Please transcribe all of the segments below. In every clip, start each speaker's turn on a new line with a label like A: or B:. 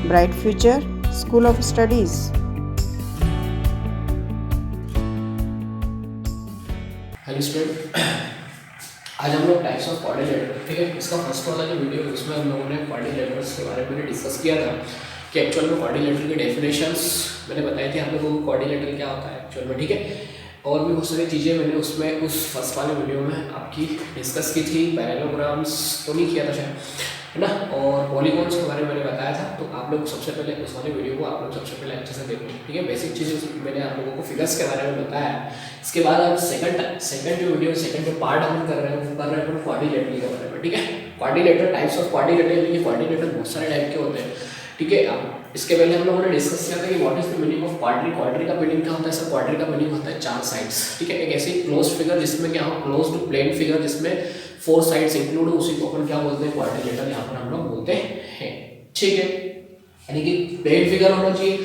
A: Bright Future School of Studies.
B: Hello student, आज हम लोग टाइप्स ऑफ क्वाड्रिलेटर, ठीक है, इसका फर्स्ट वाला जो वीडियो है उसमें हम लोगों ने क्वाड्रिलेटर्स के बारे में डिस्कस किया था कि एक्चुअल में क्वाड्रिलेटर की डेफिनेशंस मैंने बताई थी आप लोगों को क्वाड्रिलेटर क्या होता है एक्चुअल में, ठीक है। और भी बहुत सारी चीज़ें मैंने उसमें उस फर्स्ट वाले वीडियो में आपकी डिस्कस की थी। पैरेललोग्राम्स तो नहीं किया था शायद, है ना, और पॉलीगॉन्स के बारे में मैंने बताया था। तो आप लोग सबसे पहले उस वाले वीडियो को आप लोग सबसे पहले अच्छे से देखो, ठीक है। बेसिक चीज़ें मैंने आप लोगों को फिगर्स के बारे में बताया है। इसके बाद अब सेकंड जो वीडियो, सेकंड जो पार्ट हम कर रहे हैं वो कर रहे हैं क्वाड्रिलेटर के बारे में, ठीक है। क्वाड्रिलेटर, टाइप्स ऑफ क्वाड्रिलेटर, यानी कि क्वाड्रिलेटर बहुत सारे टाइप के होते हैं, ठीक है। अब इसके पहले हम लोगों ने डिस्कस किया था कि what is the meaning of quadri. Quadri का मीनिंग क्या होता है सर? क्वाड्री का मीनिंग होता है चार साइड्स, ठीक है। एक ऐसी क्लोज्ड फिगर जिसमें क्या हो, क्लोज्ड प्लेन फिगर जिसमें 4 साइड्स इंक्लूड हो, उसी को अपन क्या बोलते हैं? क्वाड्रिलेटर यहाँ पर हम लोग बोलते हैं, ठीक है। यानी कि प्लेन फिगर होना चाहिए,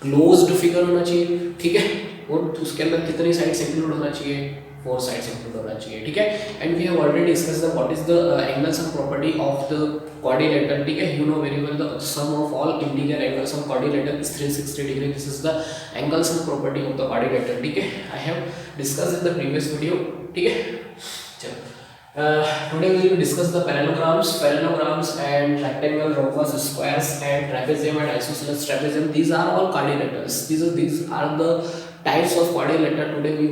B: क्लोज्ड फिगर होना चाहिए, ठीक है, और उसके अंदर कितनी साइड्स इंक्लूड होना चाहिए? 4 साइड्स इंक्लूड होना चाहिए, ठीक है। And we have already discuss the what is the angles and property of the quadrilateral, ठीक है। You know very well the sum of all interior angles of quadrilateral is 360 degree. This is the angles and property of the quadrilateral, ठीक है। I have discussed in the previous video, ठीक है। चलो, today we will discuss the parallelograms and rectangle, rhombus, squares and trapezium and isosceles trapezium. These are all quadrilaters. These are the types of quadrilater. Today we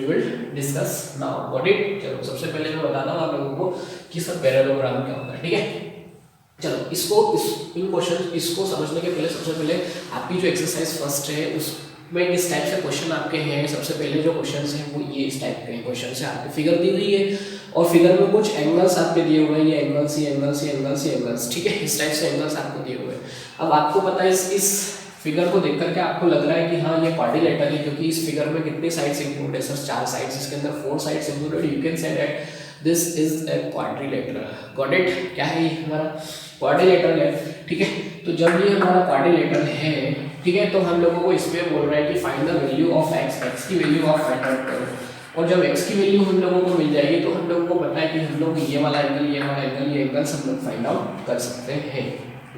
B: will discuss now. Got it? चलो, सबसे पहले मैं बताता हूँ आप लोगों को कि सर पैरेललोग्राम क्या होता है, ठीक है। चलो, इन क्वेश्चन इसको समझने के पहले सबसे पहले आपकी जो एक्सरसाइज फर्स्ट है उसमें किस टाइप से क्वेश्चन आपके हैं। सबसे पहले जो क्वेश्चन हैं वो ये इस टाइप के क्वेश्चन है। आपकी फिगर दी हुई है और फिगर में कुछ एंगल्स आपके दिए हुए हैं, ये एंगल्स, ये एंगल्स, ये एंगल्स, ये एंगल्स, ठीक है। इस टाइप से एंगल्स आपको दिए हुए हैं। अब आपको पता है इस फिगर को देख करके आपको लग रहा है कि हाँ ये क्वाड्रिलेटर है, क्योंकि इस फिगर में कितनी साइड्स इंक्लूड है सर? 4 साइड्स, इसके अंदर 4 sides included. You can say that this is A quadrilateral. Got it? क्या है ये? हमारा क्वाड्रिलेटर है, ठीक है। तो जब ये हमारा क्वाड्रिलेटर है, ठीक है, तो हम लोगों को इसमें बोल रहा है कि find the value of x की वैल्यू ऑफ फाइंड आउट करो। और जब x की वैल्यू हम लोगों को मिल जाएगी तो हम लोगों को पता है कि हम लोग ये वाला एंगल, ये वाला एंगल, ये एंगल्स हम लोग फाइंड आउट कर सकते हैं।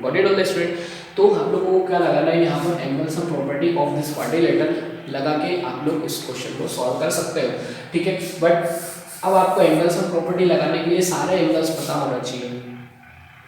B: Got it on the student? तो हम लोगों को क्या लगाना है यहाँ पर? Angles and property of this quadrilateral लगा के आप लोग इस क्वेश्चन को सॉल्व कर सकते हो, ठीक है। बट अब आपको एंगल्स एंड प्रॉपर्टी लगाने के लिए सारे एंगल्स पता होना चाहिए।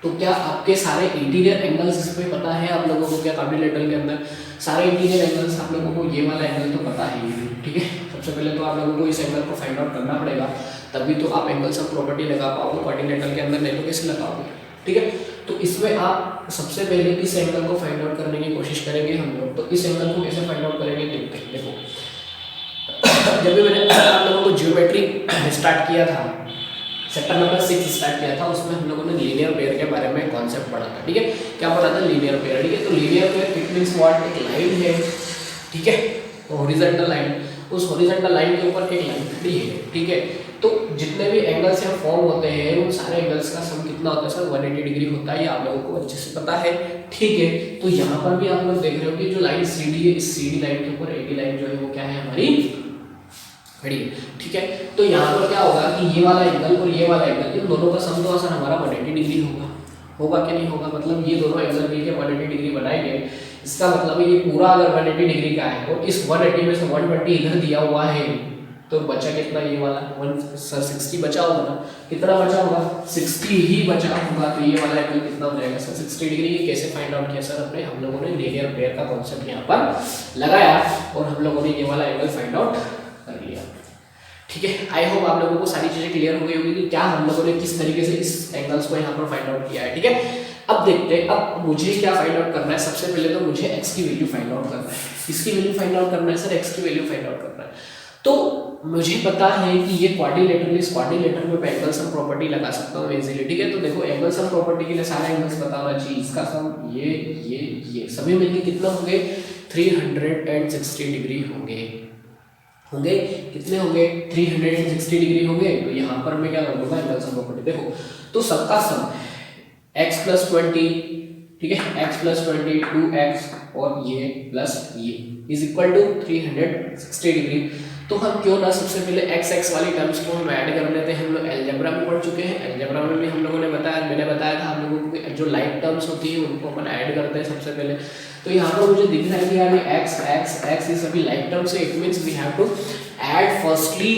B: तो क्या आपके सारे इंटीरियर एंगल्स इसमें पता है आप लोगों को? क्या क्वाड्रिलेटर के अंदर सारे इंटीरियर एंगल्स आप लोगों को? ये वाला एंगल तो पता है, ठीक है। सबसे पहले तो आप लोगों को इस एंगल को फाइंड आउट करना पड़ेगा, तभी तो आप एंगल्स ऑफ प्रॉपर्टी लगा पाओगे क्वाड्रिलेटर के अंदर, नहीं तो कैसे लगाओगे, ठीक है। तो इसमें आप सबसे पहले किस एंगल को फाइंड आउट करने की कोशिश करेंगे हम लोग? तो इस एंगल को कैसे फाइंड आउट करेंगे देखते हैं। देखो, जब भी मैंने आप लोगों को ज्योमेट्री स्टार्ट किया था, चैप्टर नंबर 6 स्टार्ट किया था, उसमें हम लोगों ने लीनियर पेयर के बारे में कॉन्सेप्ट पढ़ा था, ठीक है। क्या पढ़ा था? लीनियर पेयर, ठीक है। तो linear pair it means what? एक लाइन है, ठीक है, हॉरिजॉन्टल लाइन, उस हॉरिजॉन्टल लाइन के ऊपर एक लाइन खड़ी है, ठीक है। तो जितने भी एंगल्स यहाँ फॉर्म होते हैं उन सारे एंगल्स का सम कितना होता है सर? 180 डिग्री होता है। ये आप लोगों को अच्छे से पता है, ठीक है। तो यहाँ पर भी आप लोग देख रहे हो कि जो लाइन CD है, इस CD लाइन के ऊपर AD लाइन जो है वो क्या है? हमारी खड़ी है, ठीक है। तो यहाँ पर क्या होगा कि ये वाला एंगल और ये वाला एंगल, इन दोनों का सम तो सर हमारा 180 डिग्री होगा कि नहीं होगा? मतलब ये दोनों एंगल मिलके 180 डिग्री बनाएंगे। इसका मतलब ये पूरा अगर 180 डिग्री का है और इस 180 में से 120 इधर दिया हुआ है, तो बचा कितना? ये वाला 60 बचा होगा ना? कितना बचा होगा? 60 ही बचा होगा। तो ये वाला एंगल कितना हो जाएगा सर? 60 डिग्री। ये कैसे फाइंड आउट किया सर? अपने हम लोगों ने लीनियर पेयर का कॉन्सेप्ट यहाँ पर लगाया और हम लोगों ने ये वाला एंगल फाइंड आउट कर लिया, ठीक है। आई होप आप लोगों को सारी चीजें क्लियर हो गई होगी कि क्या हम लोगों ने किस तरीके से इस एंगल्स को यहाँ पर फाइंड आउट किया है, ठीक है। अब देखते हैं, अब मुझे क्या फाइंड आउट करना है? सबसे पहले तो मुझे x की वैल्यू फाइंड आउट करना है। किसकी वैल्यू फाइंड आउट करना है सर? x की वैल्यू फाइंड आउट करना है। तो मुझे पता है कि ये क्वाड्रिलेटर, इस क्वाड्रिलेटर में मैं एंगल्स एंड प्रॉपर्टी लगा सकता हूँ इजीली, ठीक है। तो देखो, एंगल्स एंड प्रॉपर्टी के लिए सारे एंगल्स पता होना चाहिए। इसका सम ये सभी मिलके कितना होंगे? 360 डिग्री होंगे। कितने होंगे? 360 डिग्री होंगे। तो यहाँ पर मैं क्या करूँगा? एंगल्स एंड प्रॉपर्टी देखो, तो सबका सम x + 20, ठीक है, x + 20 2x और ये प्लस ये इज इक्वल टू 360 डिग्री। तो हम क्यों ना सबसे पहले एक्स एक्स वाली टर्म्स को हम ऐड कर लेते हैं। हम लोग अलजेब्रा में पढ़ चुके हैं, अलजेब्रा में भी हम लोगों ने मैंने बताया था हम लोगों को जो लाइक टर्म्स होती है उनको अपन ऐड करते हैं सबसे पहले। तो यहाँ पर मुझे दिख रहा है कि यार ये एक्स एक्स एक्स ये सभी लाइक टर्म्स है, it means we have to add firstly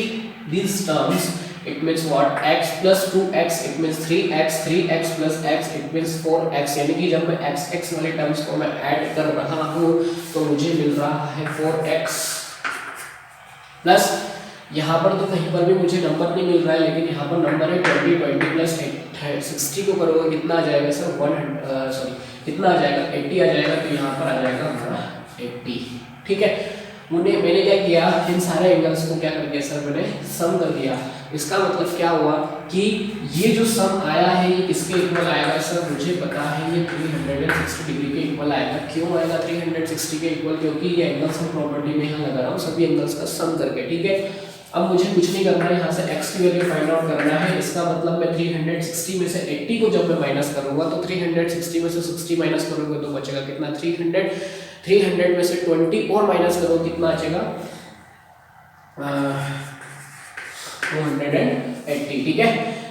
B: these terms. It means what? x plus 2x, it means 3x, 3x plus x, it means 4x। यानी कि जब मैं x x वाले terms को मैं ऐड कर रहा हूँ तो मुझे मिल रहा है 4x प्लस यहाँ पर तो कहीं पर भी मुझे नंबर नहीं मिल रहा है, लेकिन यहाँ पर नंबर है 20 प्लस 60 को करोगे कितना आ जाएगा सर? कितना आ जाएगा? 80 आ जाएगा। तो यहाँ पर आ जाएगा हमारा 80। ठीक है, मैंने क्या किया, इन सारे एंगल्स को क्या कर दिया सर? मैंने सम कर दिया। इसका मतलब क्या हुआ कि ये जो सम आया है ये किसके इक्वल आएगा सर? मुझे पता है ये 360 डिग्री के इक्वल आएगा। क्यों आएगा 360 के इक्वल? क्योंकि ये एंगल्स हम प्रॉपर्टी में यहाँ लगा रहा हूँ सभी एंगल्स का सम करके। ठीक है, अब मुझे कुछ नहीं करना है, यहाँ से x की वैल्यू फाइंड आउट करना है। इसका मतलब मैं 360 में से 80 को जब मैं माइनस करूंगा तो 360 में से 60 माइनस करूंगा तो बचेगा कितना? 300 में से 20 और माइनस करो कितना बचेगा? 280। ठीक है,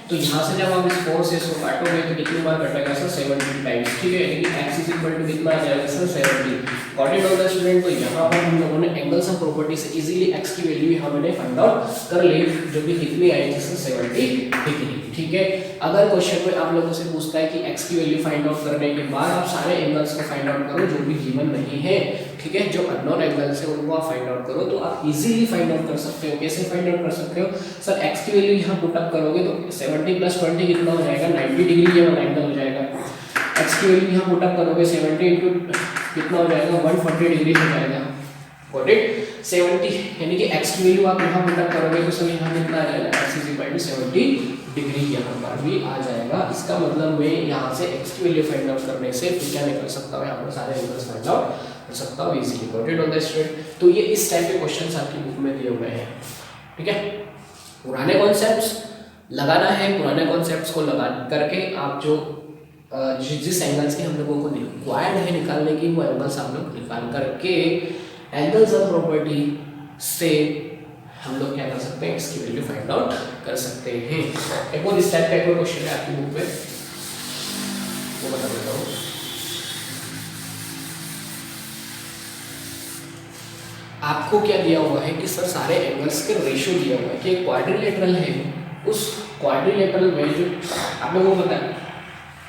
B: तो यहाँ से जब आप इस 4 से इसको काटोगे तो कितनी बार कटेगा सर? 70 टाइम्स। ठीक है, यानी कि x इज इक्वल टू कितना आ जाएगा sir? 70। Got it all the student? तो यहाँ पर हम लोगों ने एंगल्स ऑफ प्रॉपर्टी से इजीली x की वैल्यू यहाँ मैंने फाइंड आउट कर ली, जो कि कितनी आएगी सर? 70 डिग्री। ठीक है, अगर क्वेश्चन में आप लोगों से पूछता है कि x की वैल्यू फाइंड आउट करने के बाद आप सारे एंगल्स को फाइंड आउट करो जो भी गिवन नहीं है, ठीक है, जो अननोन एंगल्स है उनको आप फाइंड आउट करो, तो आप इजीली फाइंड आउट कर सकते हो। कैसे फाइंड आउट कर सकते हो सर? x की वैल्यू यहाँ पुट अप करोगे तो 70 प्लस 20 कितना हो जाएगा? 90 डिग्री ये वाला एंगल हो जाएगा। x की वैल्यू यहाँ पुट अप करोगे 70 इंटू कितना हो जाएगा? 140 डिग्री हो जाएगा। Got it? 70 यानी कि x की वैल्यू आप यहाँ पुट अप करोगे तो सर यहाँ कितना आ जाएगा? x is equal to 70 degree यहाँ पर भी आ जाएगा। इसका मतलब मैं यहाँ से x की वैल्यू फाइंड आउट करने से क्या निकल सकता हूँ? यहाँ पर सारे एंगल्स फाइंड आउट कर सकता हूँ easily. Got it on the student? तो ये इस टाइप के क्वेश्चंस आपकी बुक में दिए हुए हैं। ठीक है, पुराने कॉन्सेप्ट्स लगाना है, पुराने कॉन्सेप्ट्स को लगा करके आप जो जिस एंगल्स की हम लोगों को रिक्वायर्ड है निकालने की, वो एंगल्स आप लोग निकाल करके एंगल्स ऑफ प्रॉपर्टी से हम लोग क्या कर सकते हैं? इसकी वैल्यू फाइंड आउट कर सकते हैं। एक और इस टाइप का एक और क्वेश्चन है आपकी बुक में, वो बता देता हूँ। आपको क्या दिया हुआ है कि सर सारे एंगल्स के रेशियो दिया हुआ है कि एक क्वाड्रिलेटरल है, उस क्वाड्रिलेटरल में जो आप लोगों को पता है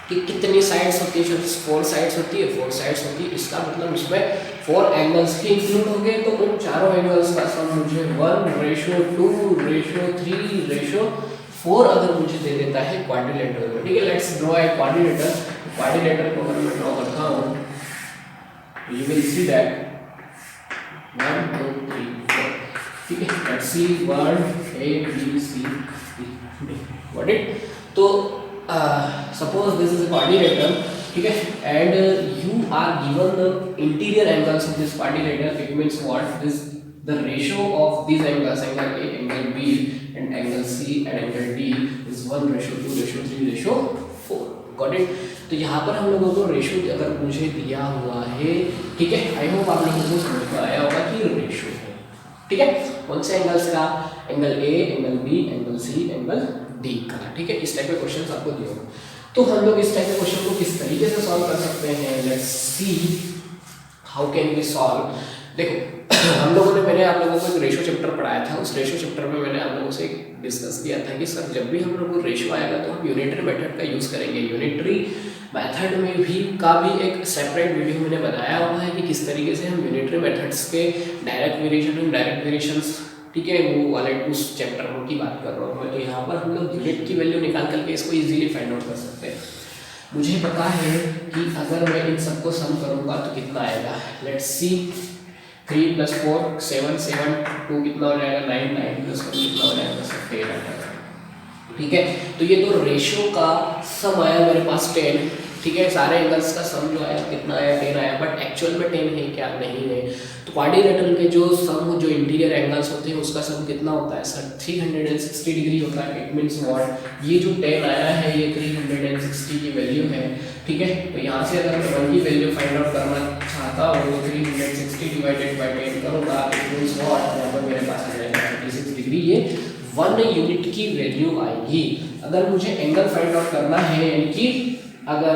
B: कि कितनी साइड्स होती है? 4 साइड्स होती है, 4 साइड्स होती है। इसका मतलब इसमें 4 एंगल्स भी इंक्लूड हो गए, तो उन चारों एंगल्स का सम मुझे 1:2:3:4 अगर मुझे दे देता है क्वाड्रिलेटरल में। ठीक है, let's draw a quadrilateral. Quadrilateral को अगर मैं ड्रॉ करता हूँ यू विल सी दैट 1 2 3 4। ठीक है, let's see 1 A B C D। Got it? तो suppose this is a quadrilateral, ठीक है, and you are given the interior angles of this quadrilateral. It means what? This the ratio of these angles, angle A, angle B, and angle C and angle D is 1:2:3:4. Got it? तो यहाँ पर हम लोगों को ratio अगर मुझे दिया हुआ है, ठीक है, आई होप आप लोगों को समझ में आया होगा कि रेशियो है। ठीक है, कौन से एंगल्स का? Angle A, angle B, angle C, angle D का। ठीक है, इस टाइप के क्वेश्चंस आपको दिए होंगे। तो हम लोग इस टाइप के क्वेश्चन को किस तरीके से सॉल्व कर सकते हैं? Let's see how can we solve. देखो हम लोगों ने, मैंने आप लोगों को एक रेशियो चैप्टर पढ़ाया था, उस रेशियो चैप्टर में मैंने आप लोगों से डिस्कस किया था कि सर जब भी हम लोग को रेशियो आएगा तो हम यूनिटरी मेथड का यूज़ करेंगे। यूनिटरी मेथड में भी एक सेपरेट वीडियो मैंने बनाया हुआ है कि किस तरीके से हम यूनिटरी मेथड्स के डायरेक्ट वेरिएशन, इनडायरेक्ट वेरिएशंस, ठीक है, वो वाले उस चैप्टर की बात कर रहा हूँ मैं। तो यहाँ पर हम लोग यूनिट की वैल्यू निकाल करके इसको इजीली फाइंड आउट कर सकते हैं। मुझे पता है कि अगर मैं इन सबको सम करूँगा तो कितना आएगा? लेट्स सी 3 + 4 7 7 2 कितना हो जाएगा? 9 9 + 1 कितना हो जाएगा? 10 आ जाएगा। ठीक है, तो ये तो रेशियो का सम आया मेरे पास 10। ठीक है, सारे एंगल्स का सम जो आया कितना आया? 10 आया, बट एक्चुअल में 10 है क्या? नहीं है। तो क्वाड्रिलेटरल के जो सम, जो इंटीरियर एंगल्स होते हैं उसका सम कितना होता है सर? 360 डिग्री होता है। It means what? ये जो 10 आया है ये 360 की वैल्यू है। ठीक है, तो यहाँ से अगर मैं 1 की वैल्यू फाइंड आउट करना चाहता सकता हूँ 360 डिवाइडेड बाय 10 करूँगा, इट मीन्स व्हाट, यहाँ पर मेरे पास आ जाएगा 36 डिग्री। ये 1 यूनिट की वैल्यू आएगी। अगर मुझे एंगल फाइंड आउट करना है, यानी कि अगर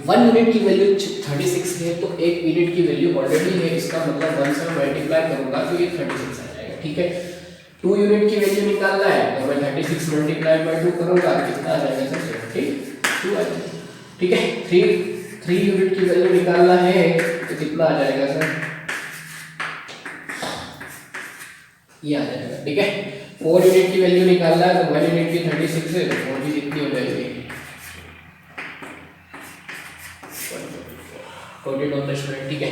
B: 1 यूनिट की वैल्यू 36 है तो 1 यूनिट की वैल्यू ऑलरेडी है, इसका मतलब 1 से मल्टीप्लाई करूँगा तो ये 36 आ जाएगा। ठीक है, 2 यूनिट की वैल्यू निकालना है तो मैं 36 मल्टीप्लाई बाय 2 करूँगा, कितना आ जाएगा सर, 72 आ जाएगा। ठीक है, 3 यूनिट की वैल्यू निकालना है तो कितना आ जाएगा सर, ये आ जाएगा। ठीक है, 4 यूनिट की वैल्यू निकालना है तो 1 यूनिट की 36 है तो 4 की कितनी हो जाएगी, 42 मिनट। ठीक है,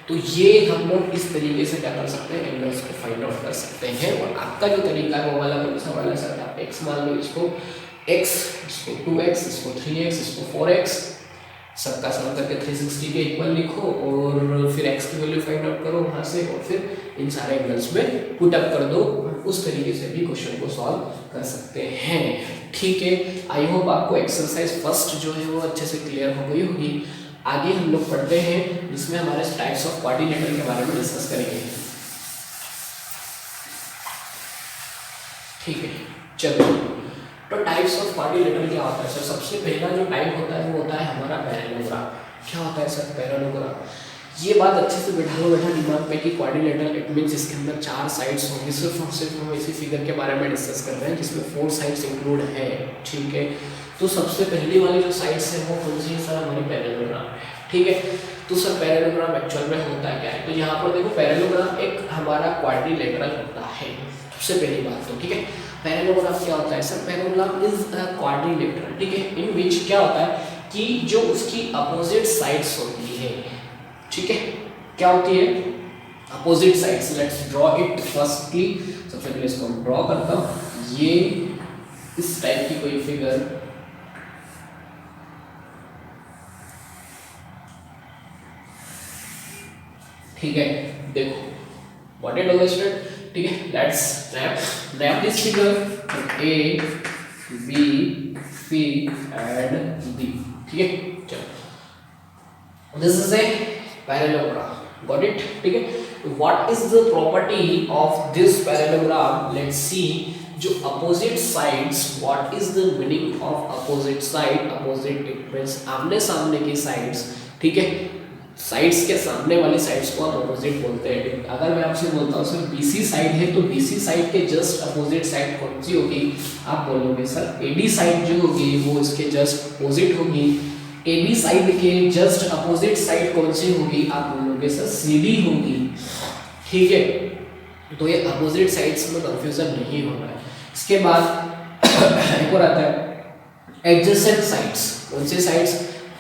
B: तो ये हम लोग इस तरीके से क्या कर सकते हैं, एंगल्स को फाइंड आउट कर सकते हैं। और आपका जो तरीका है वो वाला कौन सा वाला सर, आप x मान लो, इसको x, इसको 2x, इसको 3x, इसको 4x, सबका सम करके 360 के इक्वल लिखो और फिर x की वैल्यू फाइंड आउट करो वहाँ से, और फिर इन सारे एंगल्स में पुट अप कर दो। उस तरीके से भी क्वेश्चन को सॉल्व कर सकते हैं। ठीक है, आई होप आपको एक्सरसाइज फर्स्ट जो है वो अच्छे से क्लियर हो गई होगी। आगे हम लोग पढ़ते हैं जिसमें हमारे टाइप्स ऑफ क्वाड्रिलेटरल के बारे में डिस्कस करेंगे। ठीक है, चलो, तो टाइप्स ऑफ क्वाड्रिलेटरल क्या होता है सर? सबसे पहला जो टाइप होता है वो होता है हमारा पैरेललोग्राम। क्या होता है सर पैरेललोग्राम? ये बात अच्छे से बैठा लो बैठा दिमाग पे कि क्वाड्रिलेटरल इट मींस इसके अंदर 4 साइड्स होंगी। सिर्फ और सिर्फ हम इसी फिगर के बारे में डिस्कस कर रहे हैं जिसमें 4 साइड्स इंक्लूड है। ठीक है, तो सबसे पहली वाली जो साइड्स है वो कौन सी है सर? हमारी पैरेललोग्राम है। ठीक है, तो सर पैरेललोग्राम एक्चुअल में होता क्या है? तो यहाँ पर देखो, पैरेललोग्राम एक हमारा क्वाड्रिलेटरल होता है। सबसे पहली बात तो ठीक है, पैरेललोग्राम क्या होता है sir? Parallelogram is a quadrilateral. ठीक है, इन विच क्या होता है कि जो उसकी अपोजिट साइड्स होती है, ठीक है, क्या होती है? Opposite sides. Let's draw it firstly. सबसे पहले इसको हम ड्रॉ करता हूँ, ये इस टाइप की कोई फिगर, ठीक है, देखो व्हाट इट अंडरस्टूड। ठीक है, let's wrap this figure A B C and D. ठीक है, चलो, this is a parallelogram, got it. ठीक है, what is the property of this parallelogram? Let's see. जो opposite sides, what is the meaning of opposite side? Opposite it means आमने सामने की sides. ठीक है, साइड्स के सामने वाली साइड्स को हम अपोजिट बोलते हैं। अगर मैं आपसे बोलता हूँ सर BC साइड है तो BC साइड के जस्ट अपोजिट साइड कौन सी होगी? आप बोलोगे सर AD साइड जो होगी वो इसके जस्ट अपोजिट होगी। AB साइड के जस्ट अपोजिट साइड कौन सी होगी? आप बोलोगे सर CD होगी। ठीक है, तो ये अपोजिट साइड्स में कंफ्यूजन नहीं होना है। इसके बाद एक और आता है एडजेसेंट साइड्स। कौन से साइड्स?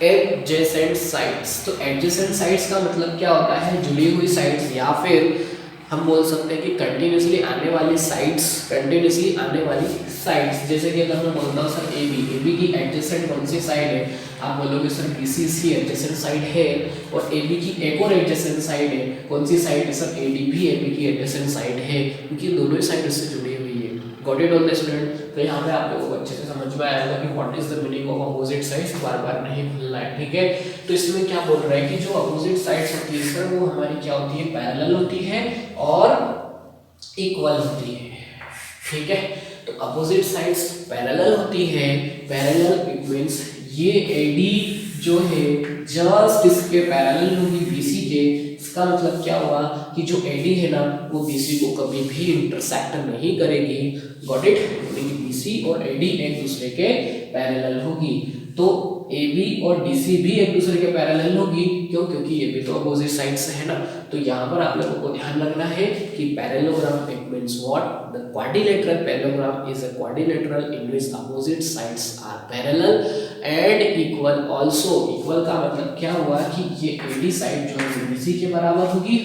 B: Adjacent sides. तो एडजेसेंट साइड्स का मतलब क्या होता है? जुड़ी हुई साइड्स, या फिर हम बोल सकते हैं कि कंटिन्यूसली आने वाली साइड्स, कंटिन्यूसली आने वाली साइड्स। जैसे कि अगर मैं बोलता हूँ सर AB की एडजेसेंट कौन सी साइड है? आप बोलोगे सर BC इसकी एडजेसेंट साइड है, और AB की एक और एडजेसेंट साइड है। कौन सी साइड है सर? AD भी AB की एडजेसेंट साइड है, क्योंकि दोनों ही साइड इससे जुड़ी हुई है। Got it on the student? तो यहाँ पे आप लोगों को अच्छे से समझ में आएगा कि what is the meaning of opposite sides. बार बार नहीं भूलना है। ठीक है, तो इसमें क्या बोल रहा है कि जो अपोजिट साइड्स होती है सर वो हमारी क्या होती है? पैरेलल होती है और इक्वल होती है। ठीक है, तो अपोजिट साइड्स पैरेलल होती है। पैरेलल इट मींस ये AD जो है जस्ट इसके पैरेलल होगी BC के। इसका मतलब क्या हुआ कि जो AD है ना वो BC को कभी भी इंटरसेक्ट नहीं करेगी। Got it? BC और AD एक दूसरे के पैरेलल होगी, तो AB और DC भी एक दूसरे के पैरेलल होगी। क्यों? क्योंकि ये भी तो अपोजिट साइड से है ना। तो यहाँ पर आप लोगों को ध्यान रखना है कि parallelogram it means what? The quadrilateral parallelogram is a quadrilateral in which opposite sides are parallel and equal also. Equal का मतलब क्या हुआ कि ये AD साइड जो है BC के बराबर होगी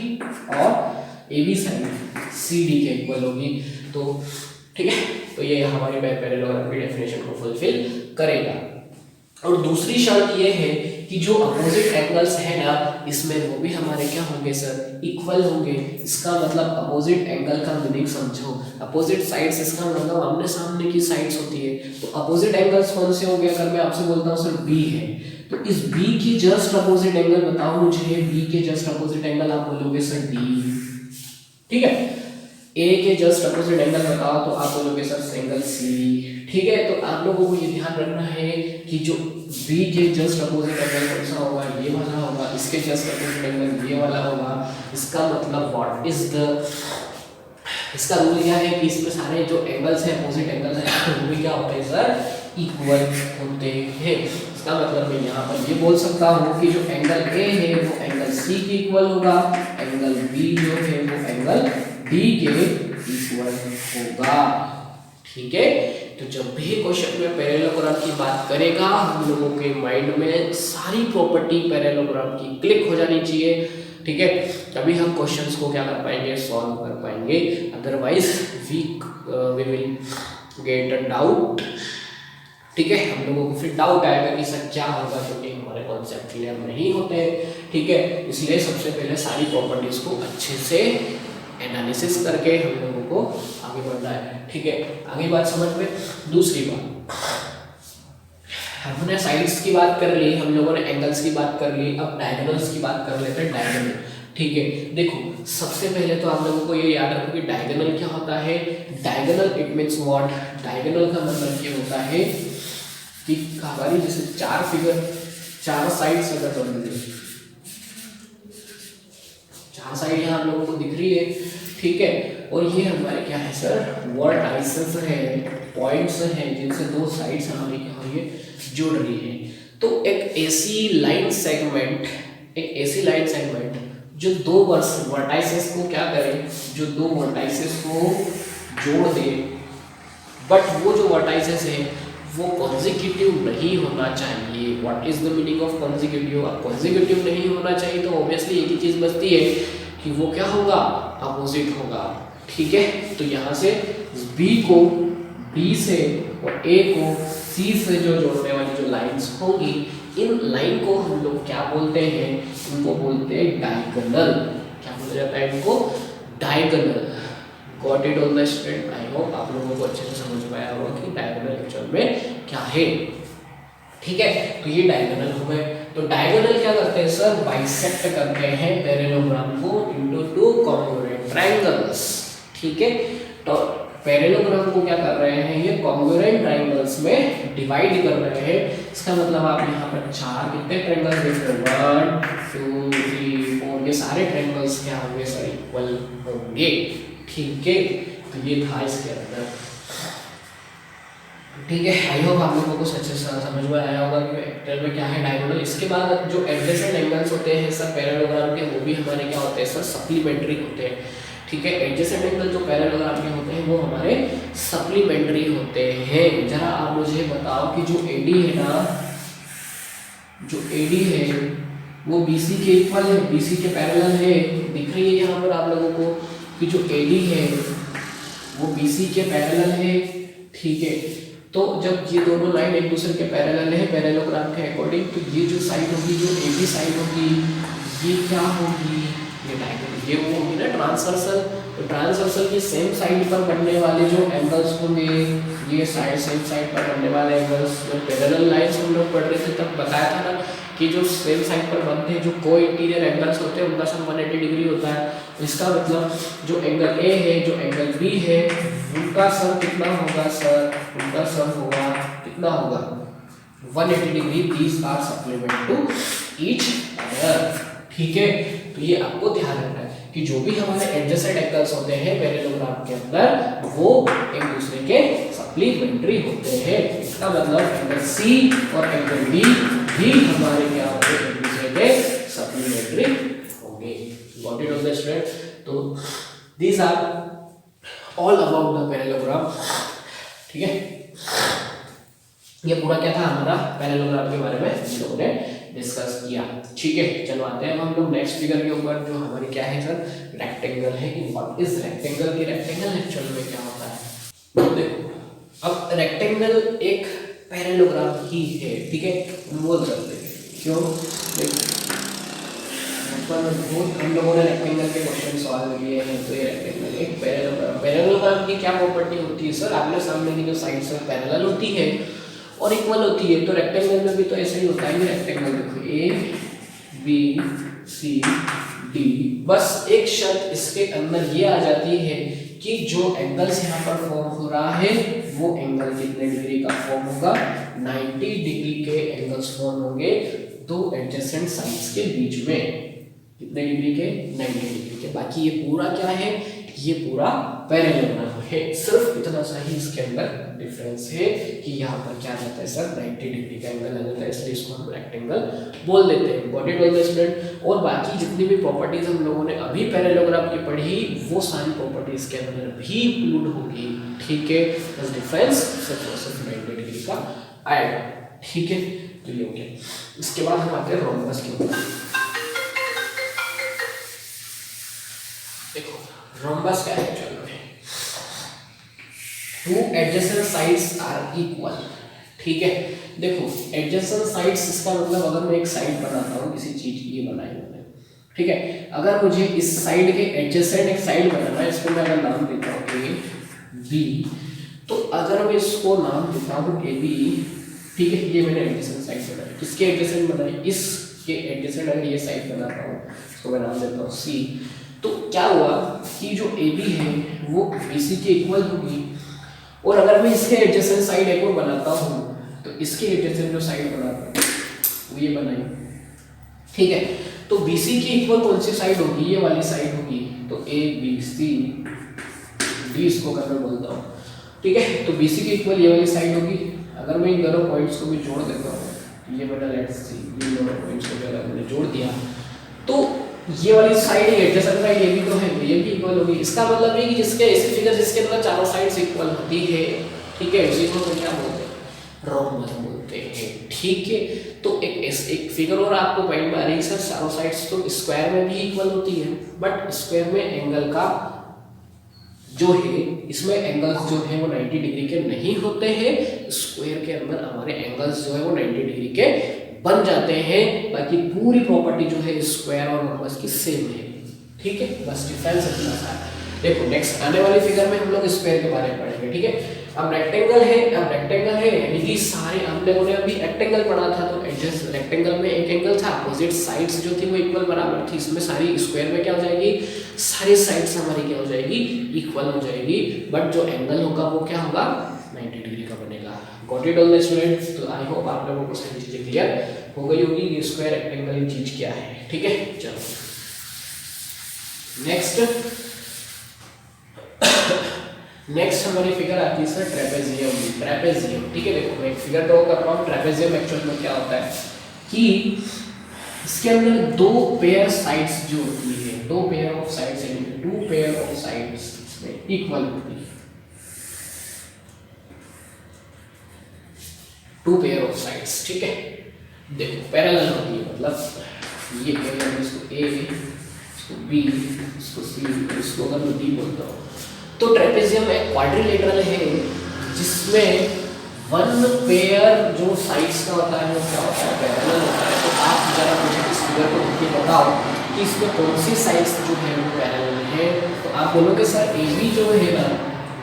B: और AB साइड CD के इक्वल होगी। तो ठीक है, तो ये हमारी पैरेललोग्राम की डेफिनेशन को फुलफिल करेगा। और दूसरी शर्त ये है कि जो अपोजिट एंगल्स है ना इसमें वो भी हमारे क्या होंगे सर? इक्वल होंगे। इसका मतलब अपोजिट एंगल का मीनिंग समझो। अपोजिट साइड्स इसका मतलब आमने सामने की साइड्स होती है। तो अपोजिट एंगल्स कौन से होंगे? अगर मैं आपसे बोलता हूँ सर B है तो इस बी के जस्ट अपोजिट एंगल बताओ मुझे, बी के जस्ट अपोजिट एंगल आप बोलोगे सर डी, ठीक है। ए के जस्ट अपोजिट एंगल बताओ तो आप बोलोगे सर एंगल सी, ठीक है। तो आप लोगों को ये ध्यान रखना है कि जो बी के जस्ट अपोजिट एंगल कौन सा होगा, ये वाला होगा, इसके जस्ट अपोजिट एंगल ये वाला होगा। इसका मतलब व्हाट इज द, इसका रूल क्या है कि इसमें सारे जो एंगल्स हैं अपोजिट एंगल्स हैं वो भी क्या होते हैं सर, इक्वल होते हैं। इसका मतलब मैं यहाँ पर ये बोल सकता हूँ कि जो एंगल ए है वो एंगल सी के इक्वल होगा, एंगल बी जो है वो एंगल डी के इक्वल होगा, ठीक है। तो जब भी क्वेश्चन में पैरेललोग्राम की बात करेगा हम लोगों के माइंड में सारी प्रॉपर्टी पैरेललोग्राम की क्लिक हो जानी चाहिए, ठीक है। तभी हम क्वेश्चंस को क्या कर पाएंगे, सॉल्व कर पाएंगे। Otherwise we will get a doubt, ठीक है। हम लोगों को फिर डाउट आएगा कि सर क्या होगा, क्योंकि हमारे कॉन्सेप्ट क्लियर नहीं होते, ठीक है। इसलिए सबसे पहले सारी प्रॉपर्टीज को अच्छे से एनालिसिस करके हम लोगों को आगे बढ़ना है, ठीक है। आगे बात समझ में। दूसरी बात, हमने साइड्स की बात कर ली, हम लोगों ने एंगल्स की बात कर ली, अब डायगोनल्स की बात कर लेते हैं। डायगोनल, ठीक है। देखो सबसे पहले तो आप लोगों को ये याद रखो कि डायगोनल क्या होता है। Diagonal it means what, diagonal का मतलब ये होता है कि हमारी जैसे चार फिगर, चार साइड्स अगर बन रही है, चार साइड यहाँ आप लोगों को दिख रही है, ठीक है। और ये हमारे क्या है सर, वर्टाइसेस है, पॉइंट्स हैं जिनसे दो साइड्स हमारी क्या हो रही है, जुड़ रही है। तो एक ऐसी लाइन सेगमेंट, एक ऐसी लाइन सेगमेंट जो दो वर्टाइसेस को क्या करे, जो दो वर्टाइसेस को जोड़ दे, बट वो जो वर्टाइसेस है वो कॉन्जिक्यूटिव नहीं होना चाहिए। What is the meaning of consecutive? अब कॉन्जिक्यूटिव नहीं होना चाहिए तो ऑब्वियसली एक ही चीज बचती है कि वो क्या होगा, अपोजिट होगा, ठीक है। तो यहाँ से बी को डी से और ए को सी से जो जोड़ने वाली जो लाइंस होंगी, इन लाइन को हम लोग क्या बोलते हैं, इनको बोलते हैं डायगोनल। क्या बोला जाता है इनको, diagonal. Got it on the student? I hope आप लोगों को अच्छे से समझ में आया होगा कि डायगोनल एक्चुअल में क्या है, ठीक है। तो ये डायगोनल हो गए। तो डायगोनल क्या करते हैं सर, बाइसेक्ट करते हैं पैरेललोग्राम को इनटू टू कॉन्ग्रुएंट ट्रायंगल्स, ठीक है। तो पैरेललोग्राम को क्या कर रहे हैं, ये कॉन्ग्रुएंट ट्रायंगल्स में डिवाइड कर रहे हैं। इसका मतलब आप यहाँ पर चार कितने ट्रायंगल्स देख रहे हो, 1 2 3 4, ये सारे ट्रायंगल्स क्या होंगे सर, इक्वल होंगे, ठीक है। तो ये था इसके अंदर, ठीक है। आई होप आप लोगों को अच्छे से समझ में आया होगा कि एक्चुअल में क्या है डायगोनल। इसके बाद जो एडजेसेंट एंगल्स होते हैं सर पैरेललोग्राम के, वो भी हमारे क्या होते हैं सर, सप्लीमेंट्री होते हैं, ठीक है। एडजेसेंट एंगल जो पैरेललोग्राम के होते हैं वो हमारे सप्लीमेंट्री होते हैं। जरा आप मुझे बताओ कि जो एडी है ना, जो एडी है वो बीसी के इक्वल है, बीसी के पैरेलल है, दिख रही है यहाँ पर आप लोगों को कि जो एडी है वो बीसी के पैरेलल है, ठीक है। तो जब ये दोनों लाइन एक दूसरे के पैरेलल है पैरेललोग्राम के अकॉर्डिंग, तो ये जो साइड होगी, जो एबी साइड होगी, ये क्या होगी, ये डायगोनल, ये वो होगी ना ट्रांसवर्सल। तो ट्रांसवर्सल की सेम साइड पर बनने वाले जो एंगल्स होंगे, ये साइड सेम साइड पर बनने वाले एंगल्स, जो पैरेलल लाइंस हम लोग पढ़ रहे थे तब बताया था ना कि जो सेम साइड पर बनते हैं, जो को इंटीरियर एंगल्स होते हैं उनका सम 180 डिग्री होता है। इसका मतलब जो एंगल ए है, जो एंगल बी है, उनका सम कितना होगा सर, उनका सम होगा कितना होगा, 180 degree. These are supplement to each other, ठीक है। तो ये आपको ध्यान रखना है कि जो भी हमारे एडजेसेंट एंगल्स होते हैं पैरेललोग्राम के अंदर वो एक दूसरे के सप्लीमेंट्री होते हैं। इसका मतलब एंगल सी और एंगल डी भी हमारे क्या होंगे, एक दूसरे के सप्लीमेंट्री होंगे। Got it on the student? तो these are all about the parallelogram, ठीक है। ये पूरा क्या था हमारा पैरेललोग्राम के बारे में हम लोगों ने डिस्कस किया, ठीक है। चलो आते हैं हम लोग नेक्स्ट फिगर के ऊपर, जो हमारी क्या है सर, रेक्टेंगल है कि व्हाट इज रेक्टेंगल। ये रेक्टेंगल एक्चुअल में क्या होता है, तो देखो अब रेक्टेंगल एक पैरेललोग्राम ही है, ठीक है, हम बोल सकते हैं। क्यों, देखो हम लोगों ने रेक्टेंगल के क्वेश्चन सॉल्व किए हैं, तो ये रेक्टेंगल एक पैरेललोग्राम। पैरेललोग्राम की क्या प्रॉपर्टी होती है सर, आपने सामने की जो साइड्स में पैरेलल होती है और इक्वल होती है। तो रेक्टेंगल में भी तो ऐसा ही होता है। ये रेक्टेंगल देखो ए बी सी डी, बस एक शर्त इसके अंदर ये आ जाती है कि जो एंगल्स यहाँ पर फॉर्म हो रहा है वो एंगल कितने डिग्री का फॉर्म होगा, 90 डिग्री के एंगल्स फॉर्म होंगे दो एडजेसेंट साइड्स के बीच में। कितने डिग्री के, 90 डिग्री के। बाकी ये पूरा क्या है, ये पूरा पैरेलल है। सिर्फ इतना सा ही इसके अंदर डिफरेंस है कि यहाँ पर क्या रहता है सर, 90 डिग्री का एंगल आ जाता है, इसलिए इसको हम रेक्टेंगल बोल देते हैं। Got it all the student. और बाकी जितनी भी प्रॉपर्टीज हम लोगों ने अभी पैरेललोग्राम की पढ़ी वो सारी प्रॉपर्टीज के अंदर भी इंक्लूड होगी। ठीक है, बस डिफरेंस सिर्फ 90 डिग्री का आएगा। ठीक है, तो ये हो गया। इसके बाद हम आते हैं रोम्बस के ऊपर। देखो रोम्बस क्या है, चलो two adjacent sides are equal. ठीक है, देखो एडजेसेंट साइड्स इसका मतलब अगर मैं एक साइड बनाता हूँ किसी चीज की, ये बनाई मैंने, ठीक है, अगर मुझे इस साइड के एडजेसेंट एक साइड बनाना है, इसको मैं अगर नाम देता हूँ ए बी, तो अगर मैं इसको नाम देता हूँ ए बी, ठीक है, ये मैंने एडजेसेंट साइड बनाई। किसके एडजेसेंट बनाई, इसके एडजेसेंट अगर ये साइड बनाता हूँ, इसको मैं नाम देता हूँ सी, तो क्या हुआ कि जो ए बी है वो बी सी के इक्वल होगी। और अगर मैं इसके एडजेसेंट साइड एक और बनाता हूँ तो इसके एडजेसेंट जो साइड बनाता हूँ वो ये बनाई। ठीक है, तो BC की इक्वल कौन सी साइड होगी, ये वाली साइड होगी। तो ABC D इसको अगर मैं बोलता हूँ, ठीक है, तो BC की इक्वल ये वाली साइड होगी। अगर मैं इन दोनों पॉइंट्स को भी जोड़ देता हूँ, ये मेरा लेट्स सी, इन दोनों पॉइंट्स को अगर मैंने जोड़ दिया तो ये वाली साइड एडजेसेंट साइड ये भी तो है, ये भी इक्वल होगी। इसका मतलब है कि जिसके ऐसी फिगर जिसके अंदर चारों साइड्स इक्वल होती है, ठीक है, इसी को क्या बोलते हैं, रोम्बस बोलते हैं। ठीक है, तो एक फिगर और आपको पॉइंट में आ रही है सर, चारों साइड्स तो स्क्वायर में भी इक्वल होती है, बट स्क्वायर में एंगल का जो है, इसमें एंगल्स जो है वो 90 डिग्री के नहीं होते हैं। स्क्वायर के अंदर हमारे एंगल्स जो है वो 90 डिग्री के बन जाते हैं। बाकी पूरी प्रॉपर्टी जो है स्क्वायर और रोम्बस की सेम है। ठीक है, बस डिफरेंस इतना सा है। देखो नेक्स्ट आने वाली फिगर में हम लोग स्क्वायर के बारे में पढ़ेंगे। ठीक है, अब रेक्टेंगल है, यानी कि सारे हम लोगों ने अभी रेक्टेंगल पढ़ा था, तो एडजस्ट रेक्टेंगल में एक एंगल था, अपोजिट साइड्स जो थी वो इक्वल बराबर थी। इसमें सारी स्क्वायर में क्या हो जाएगी, सारी साइड्स हमारी क्या हो जाएगी, इक्वल हो जाएगी, बट जो एंगल होगा वो क्या होगा, 90 डिग्री का बनेगा। Got it all the students. तो आई होप आप लोगों को सारी चीजें क्लियर हो गई होगी, ये स्क्वायर रेक्टेंगल की चीज क्या है। ठीक है, चलो नेक्स्ट हमारी फिगर आती है सर ट्रेपेजियम। ठीक है, देखो मैं एक फिगर ड्रॉ कर रहा हूँ। ट्रेपेजियम एक्चुअल में क्या होता है कि इसके अंदर दो पेयर साइड्स जो होती है, दो पेयर ऑफ साइड्स यानी टू पेयर ऑफ साइड्स इसमें इक्वल होती है। टू पेयर ऑफ साइड्स, ठीक है, देखो पैरेलल होती है, मतलब ये पैरेलल, इसको ए, इसको बी, इसको सी, इसको अगर मैं डी बोलता हूँ, तो ट्रेपेजियम एक क्वाड्रिलेटरल है जिसमें वन पेयर जो साइड्स का होता है वो क्या होता है, पैरेलल होता है। तो आप जरा मुझे इस फिगर को देख के बताओ कि इसमें कौन सी साइड्स जो है वो पैरेलल है। तो आप बोलोगे सर ए बी जो है ना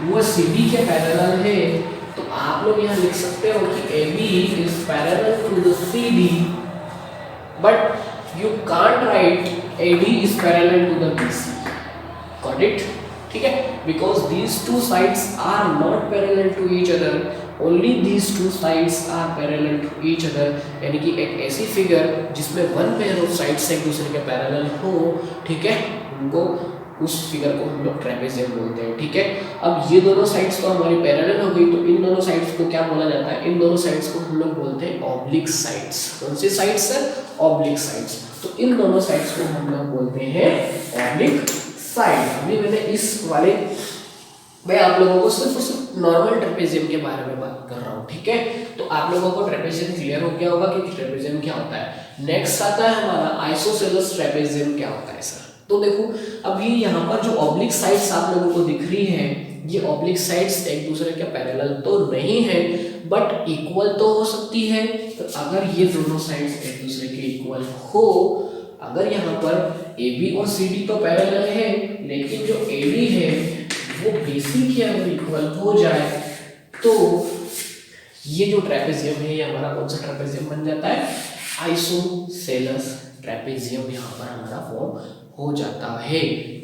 B: वो सी डी के पैरेलल है, तो आप लोग यहाँ लिख सकते हो कि A B is parallel to the C D, but you can't write A D is parallel to the B C. Got it? ठीक है, because these two sides are not parallel to each other, only these two sides are parallel to each other. यानी कि एक ऐसी figure जिसमें one pair of sides एक दूसरे के पैरेलल हो, ठीक है, उनको उस फिगर को हम लोग ट्रेपेजियम बोलते हैं। ठीक है, अब ये दोनों साइड्स तो हमारी पैरेलल हो गई, तो इन दोनों साइड्स को क्या बोला जाता है, इन दोनों साइड्स को हम लोग बोलते हैं ऑब्लिक साइड्स। कौन सी साइड्स सर? Oblique sides. तो इन दोनों साइड्स को हम लोग बोलते हैं ऑब्लिक साइड। अभी मैंने इस वाले मैं आप लोगों को सिर्फ नॉर्मल ट्रेपेजियम के बारे में बात कर रहा हूँ। ठीक है, तो आप लोगों को ट्रेपेजियम क्लियर हो गया होगा कि ट्रेपेजियम क्या होता है। नेक्स्ट आता है हमारा आइसोसेलेस ट्रेपेजियम क्या होता है सर। तो देखो अभी यहाँ पर जो ऑब्लिक साइड्स आप लोगों को दिख रही है, ये ऑब्लिक साइड्स एक दूसरे के पैरेलल तो नहीं है, बट इक्वल तो हो सकती है। तो अगर ये दोनों साइड्स एक दूसरे के इक्वल हो, अगर यहाँ पर ए बी और सी डी तो पैरेलल है, लेकिन जो ए डी है वो बी सी के अगर इक्वल हो जाए, तो ये जो ट्रेपेजियम है ये हमारा कौन सा ट्रेपेजियम बन जाता है, आइसोसेलेस ट्रेपेजियम यहाँ पर हमारा फॉर्म हो जाता है।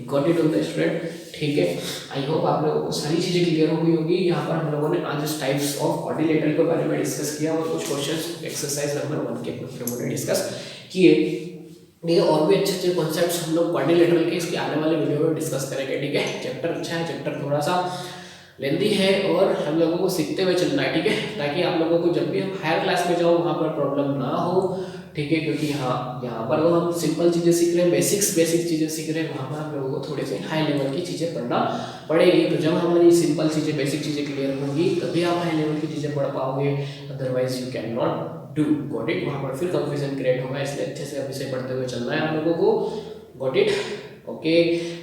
B: Got it on the student, ठीक है। आई होप आप लोगों को सारी चीजें क्लियर हो गई होगी। यहाँ पर हम लोगों ने आज टाइप्स ऑफ क्वाड्रिलेटरल के बारे में डिस्कस किया और कुछ क्वेश्चंस एक्सरसाइज नंबर 1 के हमने डिस्कस किए, ठीक है। और भी अच्छे अच्छे कॉन्सेप्ट्स हम लोग क्वाड्रिलेटरल के इसके आने वाले वीडियो में डिस्कस करेंगे, ठीक है। चैप्टर अच्छा है, चैप्टर थोड़ा सा लेंदी है और हम लोगों को सीखते हुए चलना है, ठीक है, ताकि आप लोगों को जब भी हम हायर क्लास में जाओ वहाँ पर प्रॉब्लम ना हो, ठीक है। क्योंकि यहाँ पर वो हम सिंपल चीज़ें सीख रहे हैं, बेसिक चीज़ें सीख रहे हैं, वहाँ पर हम लोगों को थोड़े से हाई लेवल की चीज़ें पढ़ना पड़ेगी। तो जब हमारी सिंपल चीज़ें बेसिक चीज़ें क्लियर होंगी तभी आप हाई लेवल की चीज़ें पढ़ पाओगे, otherwise you can not do. Got it, वहाँ पर फिर कंफ्यूजन क्रिएट होगा, इसलिए अच्छे से अभी से पढ़ते हुए चलना है आप लोगों को। Got it, okay.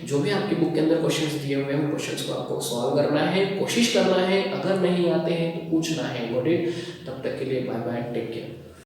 B: जो भी आपकी बुक के अंदर क्वेश्चंस दिए हुए हैं उन क्वेश्चंस को आपको सॉल्व करना है, कोशिश करना है, अगर नहीं आते हैं तो पूछना है। गॉट इट, तब तक के लिए बाय बाय, टेक केयर।